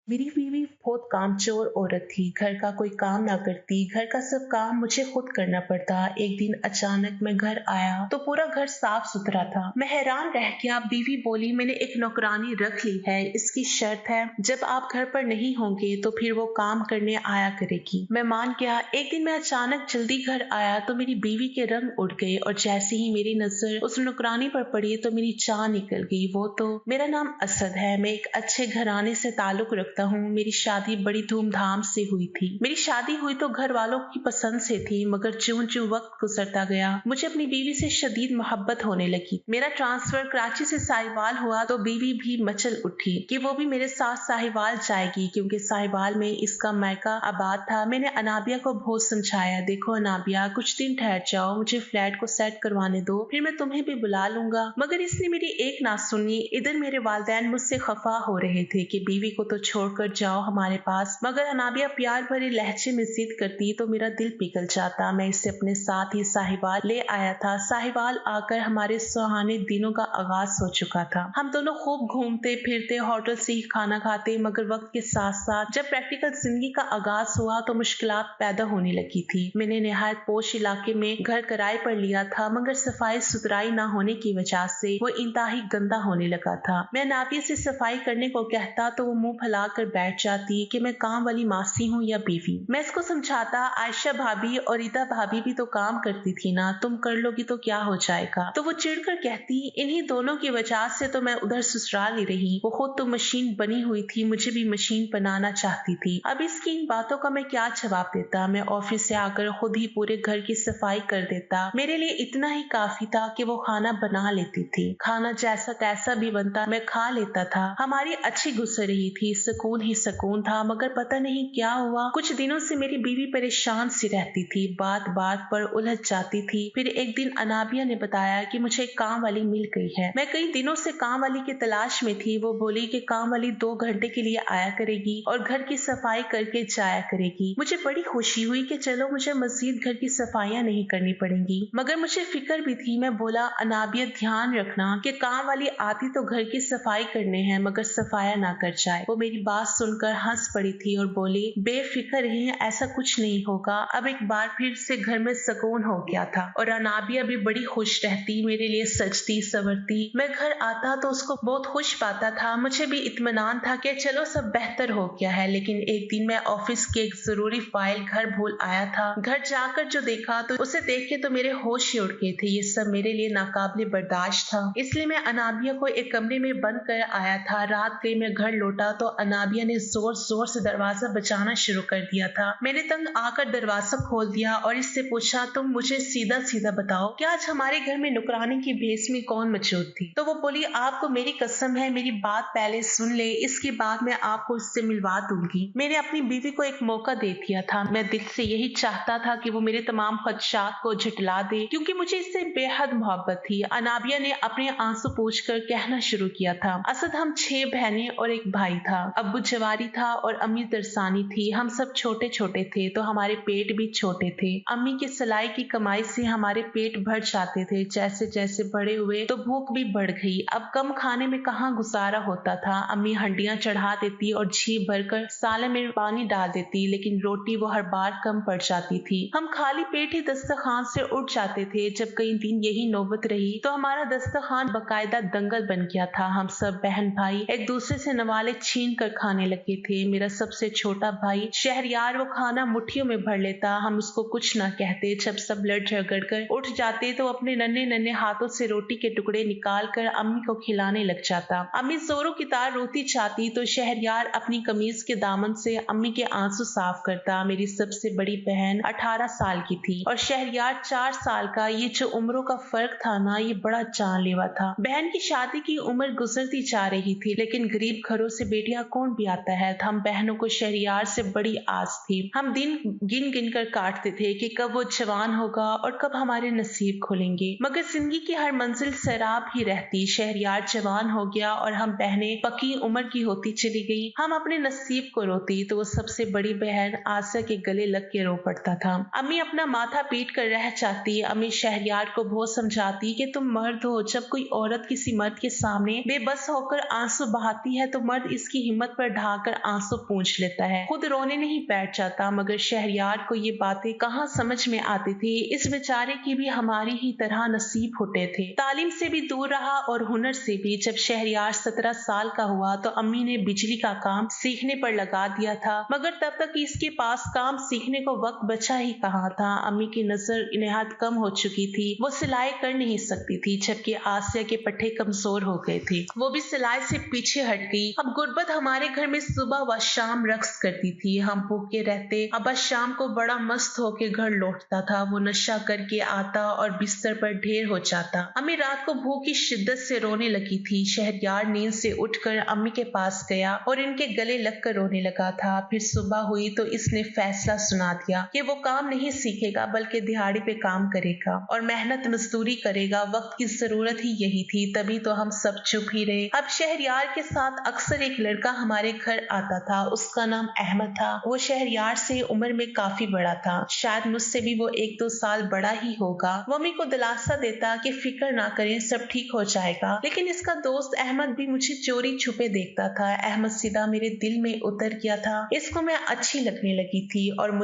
मेरी बीवी बहुत कामचोर औरत थी। घर का कोई काम ना करती, घर का सब काम मुझे खुद करना पड़ता। एक दिन अचानक मैं घर आया तो पूरा घर साफ सुथरा था। मैं हैरान रह गया। बीवी बोली, मैंने एक नौकरानी रख ली है, इसकी शर्त है जब आप घर पर नहीं होंगे तो फिर वो काम करने आया करेगी। मैं मान गया। एक दिन मैं अचानक जल्दी घर आया तो मेरी बीवी के रंग उड़ गए और जैसे ही मेरी नजर उस नौकरानी पर पड़ी तो मेरी जान निकल गई। वो तो मेरा नाम असद है। मैं एक अच्छे घराने से ताल्लुक रखता हूँ। मेरी शादी बड़ी धूमधाम से हुई थी। मेरी शादी हुई तो घर वालों की पसंद से थी, मगर ज्यों ज्यों वक्त गुजरता गया मुझे अपनी बीवी से शदीद मोहब्बत होने लगी। मेरा ट्रांसफर कराची से साहिवाल हुआ तो बीवी भी मचल उठी कि वो भी मेरे साथ साहिवाल जाएगी, क्योंकि साहिवाल में इसका मायका आबाद था। मैंने अनाबिया को बहुत समझाया, देखो अनाबिया, कुछ दिन ठहर जाओ, मुझे फ्लैट को सेट करवाने दो, फिर मैं तुम्हें भी बुला लूंगा। मगर इसने मेरी एक ना सुनी। इधर मेरे वालिदैन मुझसे खफा हो रहे थे कि बीवी को तो छोड़कर जाओ हमारे पास, मगर अनाबिया प्यार भरे लहजे में जिद करती तो मेरा दिल पिघल जाता। मैं इसे अपने साथ ही साहिवाल ले आया था। साहिवाल आकर हमारे सुहाने दिनों का आगाज हो चुका था। हम दोनों खूब घूमते फिरते, होटल से ही खाना खाते, मगर वक्त के साथ साथ जब प्रैक्टिकल जिंदगी का आगाज हुआ तो मुश्किलात पैदा होने लगी थी। मैंने निहायत पोश इलाके में घर किराए पर लिया था, मगर सफाई सुथराई न होने की वजह से वो इंतहाई गंदा होने लगा था। मैं नाबिया से सफाई करने को कहता तो वो मुंह फैला कर बैठ जाती कि मैं काम वाली मासी हूँ या बीवी। मैं इसको समझाता, आयशा भाभी और रीता भाभी भी तो काम करती थी ना, तुम कर लोगी तो क्या हो जाएगा। तो वो चिढ़कर कहती, इन्हीं दोनों की वजह से तो मैं उधर ससुराल ही रही। वो खुद तो मशीन बनी हुई थी, मुझे भी मशीन बनाना चाहती थी। अब इसकी इन बातों का मैं क्या जवाब देता। मैं ऑफिस से आकर खुद ही पूरे घर की सफाई कर देता। मेरे लिए इतना ही काफी था कि वो खाना बना लेती थी। खाना जैसा तैसा भी बनता, मैं खा लेता था। हमारी अच्छी गुजर रही थी, सुकून ही सुकून था। मगर पता नहीं क्या हुआ, कुछ दिनों से मेरी बीवी परेशान सी रहती थी, बात बात पर उलझ जाती थी। फिर एक दिन अनाबिया ने बताया कि मुझे एक काम वाली मिल गई है। मैं कई दिनों से काम वाली की तलाश में थी। वो बोली कि काम वाली 2 घंटे के लिए आया करेगी और घर की सफाई करके जाया करेगी। मुझे बड़ी खुशी हुई कि चलो मुझे मजीद घर की सफाइयां नहीं करनी पड़ेंगी, मगर मुझे फिक्र भी थी। मैं बोला, अनाबिया ध्यान रखना कि काम वाली आती तो घर की सफाई करने हैं, मगर सफाया ना कर जाए। वो मेरी बात सुनकर हंस पड़ी थी और बोली, बेफिक्र रहिए, ऐसा कुछ नहीं होगा। अब एक बार फिर से घर में सुकून हो गया था और अनाबिया भी बड़ी खुश रहती, मेरे लिए सजती संवरती। मैं घर आता तो उसको बहुत खुश पाता था। मुझे भी इत्मीनान था कि चलो सब बेहतर हो गया है। लेकिन एक दिन मैं ऑफिस की एक जरूरी फाइल घर भूल आया था। घर जाकर जो देखा तो उसे देख के तो मेरे होश ही उड़ गए थे। ये सब मेरे लिए नाकाबिले बर्दाश्त था, इसलिए मैं अनाबिया को एक कमरे में बंद कर आया था। रात गई, मैं घर लौटा तो अनाबिया ने जोर जोर से दरवाजा बजाना शुरू कर दिया था। मैंने तंग आकर दरवाजा खोल दिया और इससे पूछा, तुम मुझे सीधा सीधा बताओ कि आज हमारे घर में नुकरानी की भेस में कौन मौजूद थी। तो वो बोली, आपको मेरी कसम है, मेरी बात पहले सुन ले, इसके बाद मैं आपको इससे मिलवा दूंगी। मैंने अपनी बीवी को एक मौका दे दिया था। मैं दिल से यही चाहता था कि वो मेरे तमाम खदशात को झुटला दे, क्योंकि मुझे इससे बेहद मोहब्बत थी। अनाबिया ने अपने आंसू पोंछकर कहना शुरू किया था, असद, हम 6 बहनें और एक भाई था। अब्बू जवारी था और अम्मी तरसानी थी। हम सब छोटे छोटे थे तो हमारे पेट भी छोटे थे। अम्मी की सिलाई की कमाई से हमारे पेट भर जाते थे। जैसे जैसे बड़े हुए तो भूख भी बढ़ गई। अब कम खाने में कहाँ गुजारा होता था। अम्मी हंडियां चढ़ा देती और झी भरकर साले में पानी डाल देती, लेकिन रोटी वो हर बार कम पड़ जाती थी। हम खाली पेट ही दस्तरखान से उठ जाते थे। जब कई दिन यही नौबत रही तो हमारा दस्तरखान बकायदा दंगल बन गया था। हम सब बहन भाई एक दूसरे से नवाले छीन कर खाने लगे थे। मेरा सबसे छोटा भाई शहरयार, वो खाना मुट्ठियों में भर लेता। हम उसको कुछ ना कहते। जब सब लड़ झगड़ कर उठ जाते तो अपने नन्हे नन्हे हाथों से रोटी के टुकड़े निकाल कर अम्मी को खिलाने लग जाता। अम्मी जोरों की तार रोटी चाहती तो शहरयार अपनी कमीज के दामन से अम्मी के आंसू साफ करता। मेरी सबसे बड़ी बहन 18 साल की थी और शहरयार 4 साल का। ये जो उम्रों का फर्क था ना, ये बड़ा जानलेवा था। बहन की शादी की उम्र गुजरती जा रही थी, लेकिन गरीब घरों से बेटियां कौन भी आता है। हम बहनों को शहरयार से बड़ी आस थी। हम दिन गिन गिन कर काटते थे कि कब वो जवान होगा और कब हमारे नसीब खुलेंगे, मगर जिंदगी की हर मंजिल सैराब ही रहती। शहरयार जवान हो गया और हम बहनें पक्की उम्र की होती चली गई। हम अपने नसीब को रोती तो वो सबसे बड़ी बहन आसिया के गले लग के रो पड़ता था। अम्मी अपना माथा पीट कर रह जाती। अम्मी शहरयार को बहुत समझाती कि तुम मर्द हो, जब कोई औरत किसी मर्द के सामने बेबस होकर आंसू बहाती है तो मर्द इसकी हिम्मत पर ढाकर आंसू पूंछ लेता है, खुद रोने नहीं बैठ जाता। मगर शहरयार को ये बातें कहाँ समझ में आती थी। इस बेचारे की भी हमारी ही तरह नसीब फूटे थे, तालीम से भी दूर रहा और हुनर से भी। जब शहरयार 17 साल का हुआ तो अम्मी ने बिजली का काम सीखने पर लगा दिया था, मगर तब तक इसके पास काम सीखने को वक्त बचा ही कहाँ था। अम्मी की नजर निहायत कम हो चुकी थी, वो सिलाई कर नहीं सकती थी, जबकि आसिया के पट्टे कमजोर हो गए थे, वो भी सिलाई से पीछे हट गई। अब गुर्बत हमारे घर में सुबह व शाम रक्स करती थी, हम भूखे रहते। अब्बा शाम को बड़ा मस्त होके घर लौटता था, वो नशा करके आता और बिस्तर पर ढेर हो जाता। अम्मी रात को भूख की शिद्दत से रोने लगी थी। शहरयार नींद से उठकर अम्मी के पास गया और इनके गले लगकर रोने लगा था। फिर सुबह हुई तो इसने फैसला सुना दिया कि वो काम नहीं सीखेगा बल्कि दिहाड़ी पे काम करेगा और मेहनत मजदूरी करेगा। वक्त की जरूरत ही यही थी, तभी तो हम सब चुप ही रहे। अब शहरयार के साथ अक्सर एक लड़का हमारे घर आता था, उसका नाम अहमद था। वो शहरयार से उम्र में काफी बड़ा था, शायद मुझसे भी वो 1-2 साल बड़ा ही होगा। वो अम्मी को दिलासा देता कि फिक्र ना करें, सब ठीक हो जाएगा। लेकिन इसका दोस्त अहमद भी मुझे चोरी छुपे देखता था। अहमद सीधा मेरे दिल में उतर गया था, इसको मैं अच्छी लगने लगी थी और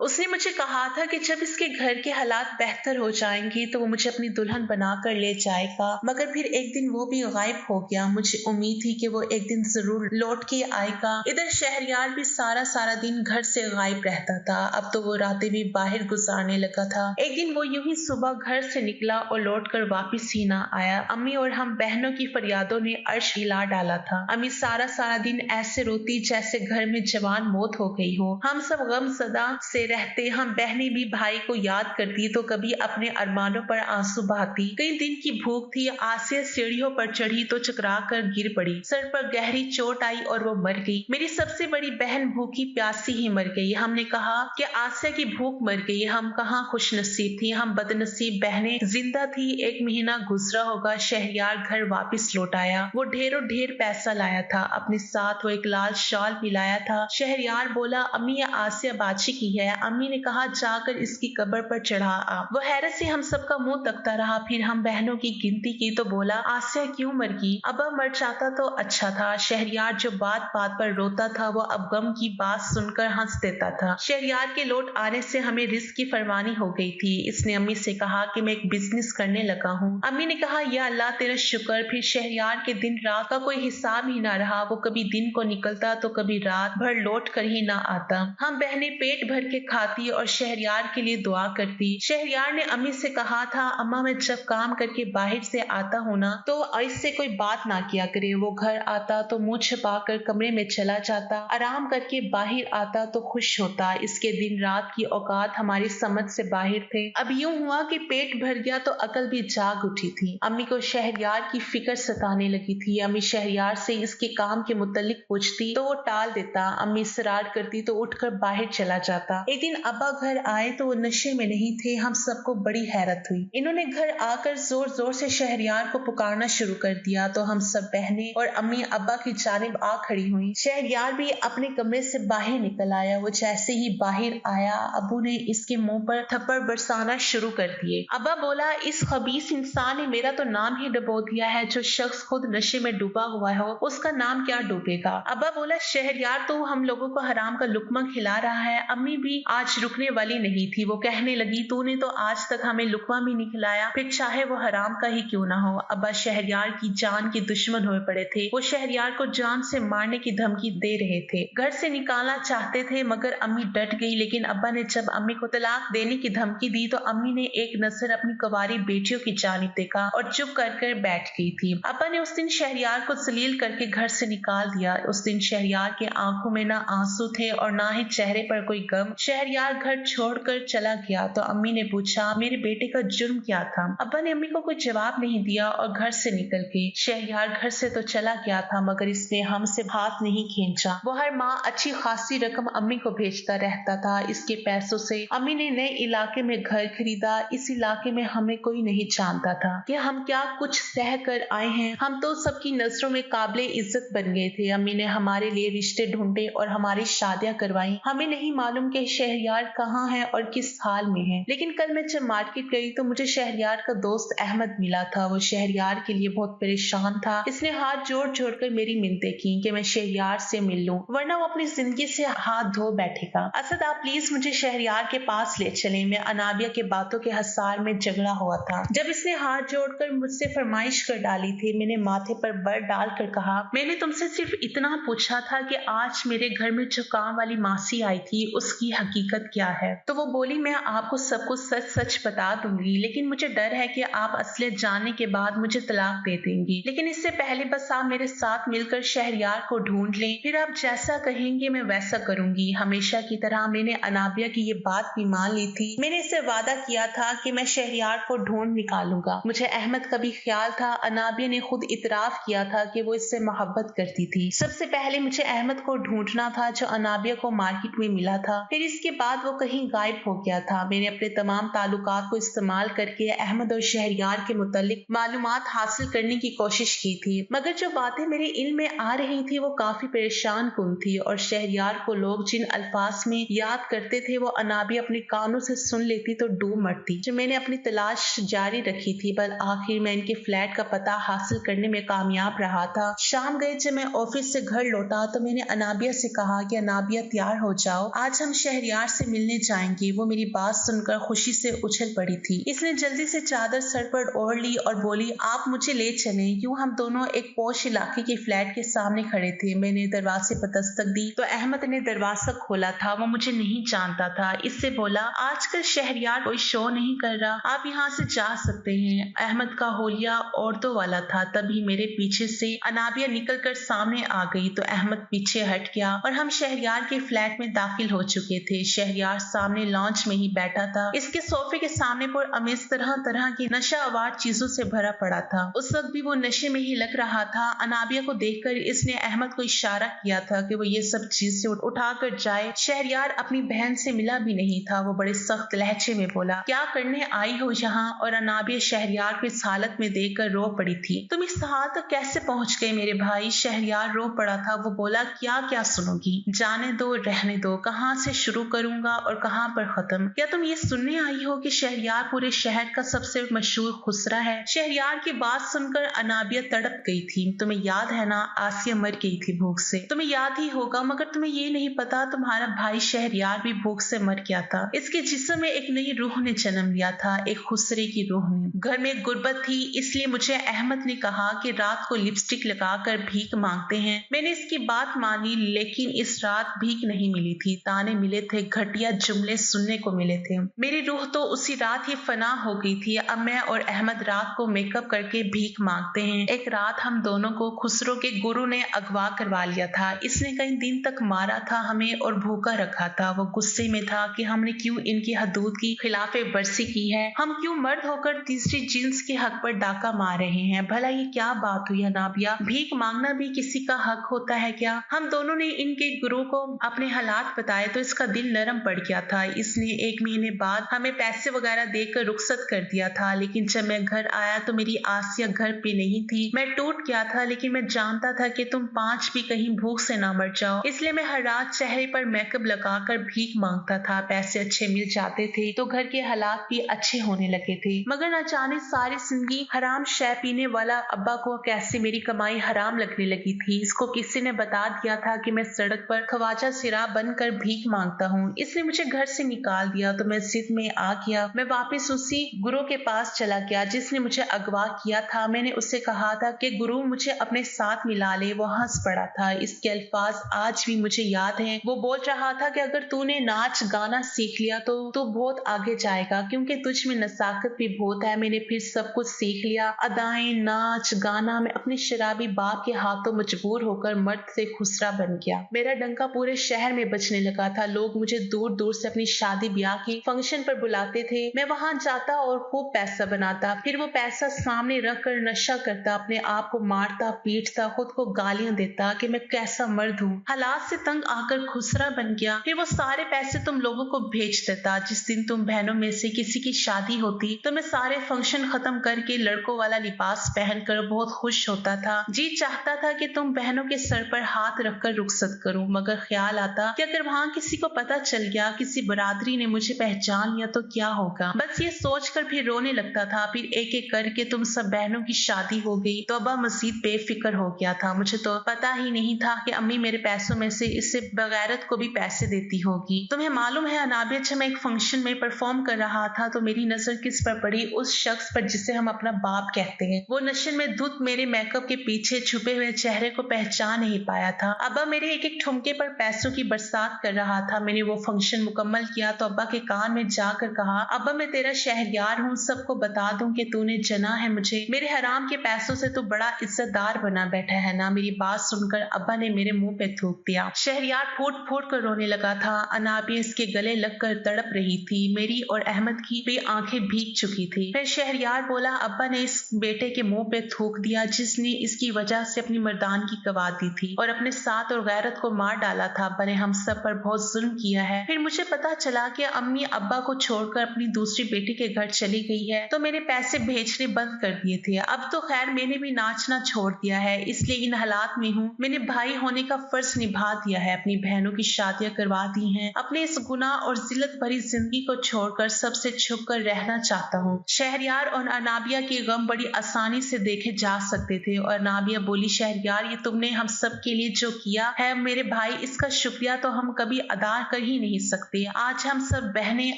उसने मुझे कहा था कि जब इसके घर के हालात बेहतर हो जाएंगे तो वो मुझे अपनी दुल्हन बनाकर ले जाएगा। मगर फिर एक दिन वो भी गायब हो गया। मुझे उम्मीद थी कि वो एक दिन जरूर लौट के आएगा। इधर शहरयार भी सारा दिन घर से गायब रहता था। अब तो वो रातें भी बाहर गुजारने लगा था। एक दिन वो यूं ही सुबह घर से निकला और लौटकर वापस ही ना आया। अम्मी और हम बहनों की फरियादों ने अर्श हिला डाला था। अम्मी सारा दिन ऐसे रोती जैसे घर में जवान मौत हो गई हो। हम सब गम सदा से रहते। हम बहनें भी भाई को याद करती तो कभी अपने अरमानों पर आंसू बहाती। कई दिन की भूख थी। आसिया सीढ़ियों पर चढ़ी तो चकरा कर गिर पड़ी, सर पर गहरी चोट आई और वो मर गई। मेरी सबसे बड़ी बहन भूखी प्यासी ही मर गई। हमने कहा कि आसिया की भूख मर गई। हम कहाँ खुश नसीब थी, हम बदनसीब बहनें जिंदा थी। 1 महीना गुजरा होगा, शहरयार घर वापस लौट आया। वो ढेरों ढेर पैसा लाया था, अपने साथ वो एक लाल शाल भी लाया था। शहरयार बोला, अम्मी ये आसिया बाची की है। अम्मी ने कहा, जाकर इसकी कब्र पर चढ़ा आ। वो हैरत से हम सबका मुंह तकता रहा। फिर हम बहनों की गिनती की तो बोला, आसिया क्यों मर गई? अब्बा मर जाता तो अच्छा था। शहरयार जो बात बात पर रोता था, वो अब गम की बात सुनकर हंस देता था। शहरयार के लौट आने से हमें रिस्क की फरमानी हो गई थी। इसने अम्मी से कहा कि मैं एक बिजनेस करने लगा हूँ। अम्मी ने कहा, या अल्लाह तेरा शुक्र। फिर शहरयार के दिन रात का कोई हिसाब ही ना रहा। वो कभी दिन को निकलता तो कभी रात भर लौट कर ही ना आता। हम बहनें पेट भर के खाती और शहरयार के लिए दुआ करती। शहरयार ने अम्मी से कहा था, अम्मा मैं जब काम करके बाहर से आता हूँ ना तो इससे कोई बात ना किया करे। वो घर आता तो मुंह छिपाकर कमरे में चला जाता, आराम करके बाहर आता तो खुश होता। इसके दिन रात की औकात हमारी समझ से बाहर थे। अब यूं हुआ कि पेट भर गया तो अकल भी जाग उठी थी। अम्मी को शहरयार की फिक्र सताने लगी थी। अम्मी शहरयार से इसके काम के मुतालिक पूछती तो वो टाल देता। अम्मी इसरार करती तो उठकर बाहर चला जाता। एक दिन अब्बा घर आए तो वो नशे में नहीं थे। हम सबको बड़ी हैरत हुई। इन्होंने घर आकर जोर जोर से शहरयार को पुकारना शुरू कर दिया तो हम सब बहनें और अम्मी अब्बा की जानिब आ खड़ी हुई। शहरयार भी अपने कमरे से बाहर निकल आया। वो जैसे ही बाहर आया, अब्बू ने इसके मुंह पर थप्पड़ बरसाना शुरू कर दिए। अब्बा बोला, इस खबीस इंसान ने मेरा तो नाम ही डुबो दिया है। जो शख्स खुद नशे में डूबा हुआ हो उसका नाम क्या डूबेगा। अब्बा बोला, शहरयार तो हम लोगों को हराम का लुकमा खिला रहा है। अम्मी भी आज रुकने वाली नहीं थी। वो कहने लगी, तूने तो आज तक हमें लुकमा भी नहीं खिलाया, फिर चाहे वो हराम का ही क्यों ना हो। अब्बा शहरयार की जान के दुश्मन हुए पड़े थे। वो शहरयार को जान से मारने की धमकी दे रहे थे, घर से निकालना चाहते थे, मगर अम्मी डट गई। लेकिन अब्बा ने जब अम्मी को तलाक देने की धमकी दी तो अम्मी ने एक नजर अपनी कुंवारी बेटियों की जानिब देखा और चुप कर बैठ गई थी। अब्बा ने उस दिन शहरयार को जलील करके घर से निकाल दिया। उस दिन शहरयार के आंखों में ना आंसू थे और ना ही चेहरे पर कोई गम। शहरयार घर छोड़कर चला गया तो अम्मी ने पूछा, मेरे बेटे का जुर्म क्या था? अब्बा ने अम्मी को कोई जवाब नहीं दिया और घर से निकल गए। शहरयार घर से तो चला गया था मगर इसने हमसे हाथ नहीं खींचा। वो हर माह अच्छी खासी रकम अम्मी को भेजता रहता था। इसके पैसों से अम्मी ने नए इलाके में घर खरीदा। इस इलाके में हमें कोई नहीं जानता था कि हम क्या कुछ सह कर आए हैं। हम तो सबकी नजरों में काबिले इज्जत बन गए थे। अम्मी ने हमारे लिए रिश्ते ढूंढे और हमारी शादियां करवाई। हमें नहीं मालूम कि शहरयार कहाँ है और किस हाल में है। लेकिन कल मैं जब मार्केट गई तो मुझे शहरयार का दोस्त अहमद मिला था। वो शहरयार के लिए बहुत परेशान था। इसने हाथ जोड़ जोड़ कर मेरी मिन्नतें की कि कि मैं शहरयार से मिल लूं, वरना वो अपनी जिंदगी से हाथ धो बैठेगा। असद, आप प्लीज मुझे शहरयार के पास ले चलें। मैं अनाबिया के बातों के हसार में झगड़ा हुआ था। जब इसने हाथ जोड़कर मुझसे फरमाइश कर डाली थी, मैंने माथे पर बर डालकर कहा, मैंने तुमसे सिर्फ इतना पूछा था कि आज मेरे घर में जो काम वाली मासी आई थी उसकी हकीकत क्या है। तो वो बोली, मैं आपको सब कुछ सच सच बता दूंगी, लेकिन मुझे डर है कि आप असलियत जानने के बाद मुझे तलाक दे देंगी। लेकिन इससे पहले बस आप मेरे साथ मिलकर शहरयार को ढूंढ लें, फिर आप जैसा कहेंगे मैं वैसा करूंगी। हमेशा की तरह मैंने अनाबिया की ये बात भी मान ली थी। मैंने इससे वादा किया था कि मैं शहरयार को ढूंढ निकालूंगा। मुझे अहमद का भी ख्याल था। अनाबिया ने खुद इतराफ किया था कि वो इससे मोहब्बत करती थी। सबसे पहले मुझे अहमद को ढूंढना था जो अनाबिया को मार्केट में मिला था, फिर इसके बाद वो कहीं गायब हो गया था। मैंने अपने तमाम ताल्लुकात को इस्तेमाल करके अहमद और शहरयार के मुतालिक मालूमात हासिल करने की कोशिश की थी, मगर जो बातें मेरे इल्म में आ रही थी वो काफी परेशान कुन थी, और शहरयार को लोग जिन अल्फाज में याद करते थे वो अनाबिया अपने कानों से सुन लेती तो डूब मरती। जो मैंने अपनी तलाश जारी रखी थी, पर आखिर मैं इनके फ्लैट का पता हासिल करने में कामयाब रहा था। शाम गए जब मैं ऑफिस से घर लौटा तो मैंने अनाबिया से कहा कि अनाबिया तैयार हो जाओ, आज हम शहरयार से मिलने जाएंगे। वो मेरी बात सुनकर खुशी से उछल पड़ी थी। इसने जल्दी से चादर सर पर ओढ़ ली और बोली, आप मुझे ले चलें। यूं हम दोनों एक पौश इलाके के फ्लैट के सामने खड़े थे। मैंने दरवाजे पर दस्तक दी तो अहमद ने दरवाजा खोला था। वो मुझे नहीं जानता था। इससे बोला, आजकल शहरयार कोई शो नहीं कर रहा, आप यहाँ से जा सकते हैं। अहमद का होलिया औरतों वाला था। तभी मेरे पीछे से अनाबिया निकलकर सामने आ गई तो अहमद पीछे हट गया और हम शहरयार के फ्लैट में दाखिल हो चुके थे। शहरयार सामने लॉन्च में ही बैठा था। इसके सोफे के सामने पर अमेज तरह तरह की नशा आवार चीजों से भरा पड़ा था। उस वक्त भी वो नशे में ही लग रहा था। अनाबिया को देखकर इसने अहमद को इशारा किया था कि वो ये सब चीज से उठा कर जाए। शहरयार अपनी बहन से मिला भी नहीं था। वो बड़े सख्त लहजे में बोला, क्या करने आई हो यहाँ? और अनाबिया शहरयार को इस हालत में देखकर रो पड़ी थी। तुम इस हाल तक कैसे पहुंच गए मेरे भाई? शहरयार रो पड़ा था। वो बोला, क्या क्या सुनोगी, जाने दो, रहने दो, कहाँ से शुरू करूंगा और कहाँ पर खत्म? क्या तुम ये सुनने आई हो कि शहरयार पूरे शहर का सबसे मशहूर खुसरा है? शहरयार की बात सुनकर अनाबिया तड़प गई थी। तुम्हें याद है ना, आसिया मर गई थी भूख से। तुम्हें याद ही होगा, मगर तुम्हें ये नहीं पता तुम्हारा भाई शहरयार भी भूख से मर गया था। इसके जिस्म में एक नई रूह ने जन्म लिया था, एक खुसरे की रूह ने। घर में गुर्बत थी, इसलिए मुझे अहमद ने कहा कि रात को लिपस्टिक लगाकर भीख मांगते हैं। मैंने इसकी बात मानी, लेकिन इस रात भीख नहीं मिली थी। ताने मिले थे, घटिया जुमले सुनने को मिले थे। मेरी रूह तो उसी रात ही फना हो गई थी। अब मैं और अहमद रात को मेकअप करके भीख मांगते हैं। एक रात हम दोनों को खुसरो के गुरु ने अगवा करवा लिया था। इसने कई दिन तक मारा था हमें और भूखा रखा था। वो गुस्से में था कि हमने क्यों इनकी हदूद की खिलाफे वर्जी की है। हम क्यों मर्द होकर तीसरी जिन्स के हक पर डाका मार रहे हैं? भला ये क्या बात हुई अनाबिया? भीख मांगना भी किसी का हक होता है क्या? हम दोनों ने इनके गुरु को अपने हालात बताए तो इसका दिल नरम पड़ गया था। इसने 1 महीने बाद हमें पैसे वगैरह देकर रुखसत कर दिया था। लेकिन जब मैं घर आया तो मेरी आसिया घर पे नहीं थी। मैं टूट गया था, लेकिन मैं जानता था कि तुम 5 भी कहीं भूख से ना मर जाओ, इसलिए मैं हर रात चेहरे पर मेकअप लगाकर भीख मांगता था। पैसे अच्छे मिल जाते थे तो घर के हालात भी अच्छे होने लगे थे। मगर न जाने सारी जिंदगी हराम शय पीने वाला अब्बा को कैसे मेरी कमाई हराम लगने लगी थी। इसको किसी ने बता दिया था कि मैं सड़क पर ख्वाजा सिरा बनकर भीख मांगता हूँ। इसने मुझे घर से निकाल दिया तो मैं जिद में आ गया। मैं वापस उसी गुरु के पास चला गया जिसने मुझे अगवा किया था। मैंने उससे कहा था कि गुरु मुझे अपने साथ मिला ले। वो हंस पड़ा था। इसके अल्फाज आज भी मुझे याद हैं। वो बोल रहा था कि अगर तूने नाच गाना सीख लिया तो तू बहुत आगे जाएगा, क्योंकि तुझ में नसाकत भी बहुत है। मैंने फिर सब कुछ सीख लिया, अदाएं, नाच गाना। मैं अपने शराबी बाप के हाथों मजबूर होकर मर्द से खुसरा बन गया। मेरा डंका पूरे शहर में बजने लगा था। लोग मुझे दूर दूर से अपनी शादी ब्याह की फंक्शन पर बुलाते थे। मैं वहां जाता और खूब पैसा बनाता, फिर वो पैसा सामने रख कर नशा करता, अपने आप को मारता पीटता, खुद को गालियां देता कि मैं कैसा मर्द हूँ। हालात से तंग आकर खुसरा बन गया। फिर वो सारे पैसे तुम लोगों को भेज देता। जिस दिन तुम बहनों में से किसी की शादी होती तो मैं सारे फंक्शन खत्म करके लड़कों वाला लिबास पहनकर बहुत खुश होता था। जी चाहता था कि तुम बहनों के सर पर हाथ रखकर रुखसत करूं, मगर ख्याल आता कि अगर वहां किसी को पता चल गया, किसी बरादरी ने मुझे पहचान लिया तो क्या होगा। बस ये सोचकर फिर रोने लगता था। फिर एक एक करके तुम सब बहनों की शादी हो गई तो अब्बा मजीद बेफिक्र हो गया था। मुझे तो वक्त पता ही नहीं था कि अम्मी मेरे पैसों में से इससे बगैरत को भी पैसे देती होगी। तुम्हें मालूम है अनाबिया, जब मैं एक फंक्शन में परफॉर्म कर रहा था तो मेरी नजर किस पर पड़ी? उस शख्स पर जिसे हम अपना बाप कहते हैं। वो नशे में धुत मेरे मेकअप के पीछे छुपे हुए चेहरे को पहचान नहीं पाया था। अब्बा मेरे एक एक ठुमके पर पैसों की बरसात कर रहा था। मैंने वो फंक्शन मुकम्मल किया तो अब्बा के कान में जाकर कहा, अब्बा मैं तेरा शहरयार हूँ, सबको बता दूं कि तूने जना है मुझे। मेरे हराम के पैसों से तो बड़ा इज्जतदार बना बैठा है ना। मेरी बात सुनकर अब्बा ने मेरे मुंह पे थूक दिया। शहरयार फूट फूट कर रोने लगा था। अनाबिया इसके गले लगकर तड़प रही थी। मेरी और अहमद की भी आंखें भीग चुकी थी। फिर शहरयार बोला, अब्बा ने इस बेटे के मुंह पे थूक दिया जिसने इसकी वजह से अपनी मर्दानगी गवा दी थी और अपने साथ और गैरत को मार डाला था। अब्बा ने हम सब पर बहुत जुल्म किया है। फिर मुझे पता चला कि अम्मी अब्बा को छोड़कर अपनी दूसरी बेटी के घर चली गई है तो मैंने पैसे भेजने बंद कर दिए थे। अब तो खैर मैंने भी नाचना छोड़ दिया है, इसलिए इन हालात में हूँ। मैंने भाई होने का फर्ज निभा दिया है, अपनी बहनों की शादियां करवा दी हैं। अपने इस गुनाह और जिल्लत भरी जिंदगी को छोड़कर सबसे छुप कर रहना चाहता हूँ। शहरयार और अनाबिया के गम बड़ी आसानी से देखे जा सकते थे और अनाबिया बोली, शहरयार ये तुमने हम सब के लिए जो किया है मेरे भाई, इसका शुक्रिया तो हम कभी अदा कर ही नहीं सकते। आज हम सब बहनें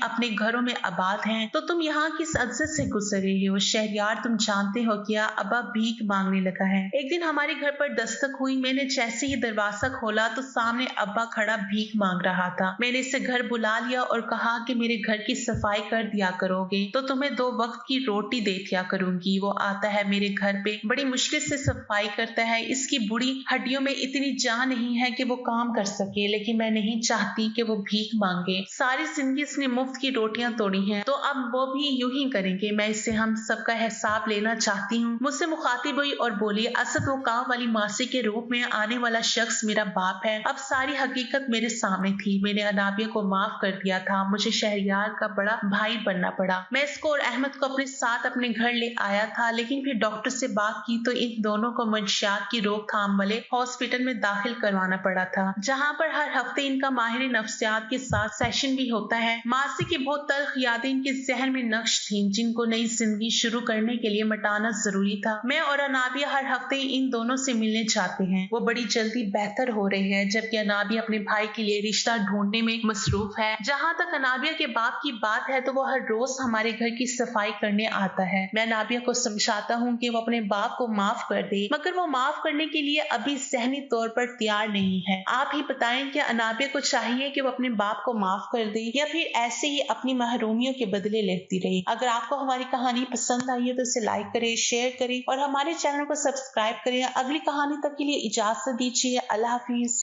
अपने घरों में आबाद हैं तो तुम यहाँ किस अज्जत से गुजर रही हो? शहरयार तुम जानते हो क्या, अब्बा भीख मांगने लगा है। एक दिन हमारे घर पर दस्तक हुई। मैंने जैसे ही दरवाजा खोला तो सामने अब्बा खड़ा भीख मांग रहा था। मैंने इसे घर बुला लिया और कहा कि मेरे घर की सफाई कर दिया करोगे तो तुम्हें 2 वक्त की रोटी दे दिया करूंगी। वो आता है मेरे घर पे, बड़ी मुश्किल से सफाई करता है। इसकी बुरी हड्डियों में इतनी जान नहीं है कि वो काम कर सके, लेकिन मैं नहीं चाहती कि वो भीख मांगे। सारी जिंदगी इसने मुफ्त की रोटियां तोड़ी हैं तो अब वो भी यूं ही करेंगे। मैं इससे हम सबका हिसाब लेना चाहती हूँ। मुझसे मुखातिब हुई और बोली, असद वो काम वाली मासी के रूप में आने वाला शख्स मेरा बाप है। अब सारी हकीकत मेरे सामने थी। मैंने अनाबिया को माफ कर दिया था। मुझे शहरयार का बड़ा भाई बनना पड़ा। मैं इसको और अहमद को अपने साथ अपने घर ले आया था, लेकिन फिर डॉक्टर से बात की तो इन दोनों को मंशियात की रोकथाम वाले हॉस्पिटल में दाखिल करवाना पड़ा था, जहाँ पर हर हफ्ते इनका माहिर नफ्सियात के साथ सेशन भी होता है। मासी की बहुत तल्ख यादें इनके जहन में नक्श थीं, जिनको नई जिंदगी शुरू करने के लिए मिटाना जरूरी था। मैं और अनाबिया हर हफ्ते इन दोनों से मिलने जाते हैं। वो बड़ी जल्दी बेहतर हो रहे हैं, जबकि अनाबिया अपने भाई के लिए रिश्ता ढूंढने में मसरूफ है। जहाँ तक अनाबिया के बाप की बात है तो वो हर रोज हमारे घर की सफाई करने आता है। मैं अनाबिया को समझाता हूँ कि वो अपने बाप को माफ कर दे, मगर वो माफ करने के लिए अभी ज़हनी तौर पर तैयार नहीं है। आप ही बताएं कि अनाबिया को चाहिए कि वो अपने बाप को माफ कर दे या फिर ऐसे ही अपनी महरूमियों के बदले लेती रही। अगर आपको हमारी कहानी पसंद आई है तो इसे लाइक करें, शेयर करें और हमारे चैनल को सब्सक्राइब करें। अगली कहानी तक के लिए इजाजत दीजिए। अल्लाह हाफिज।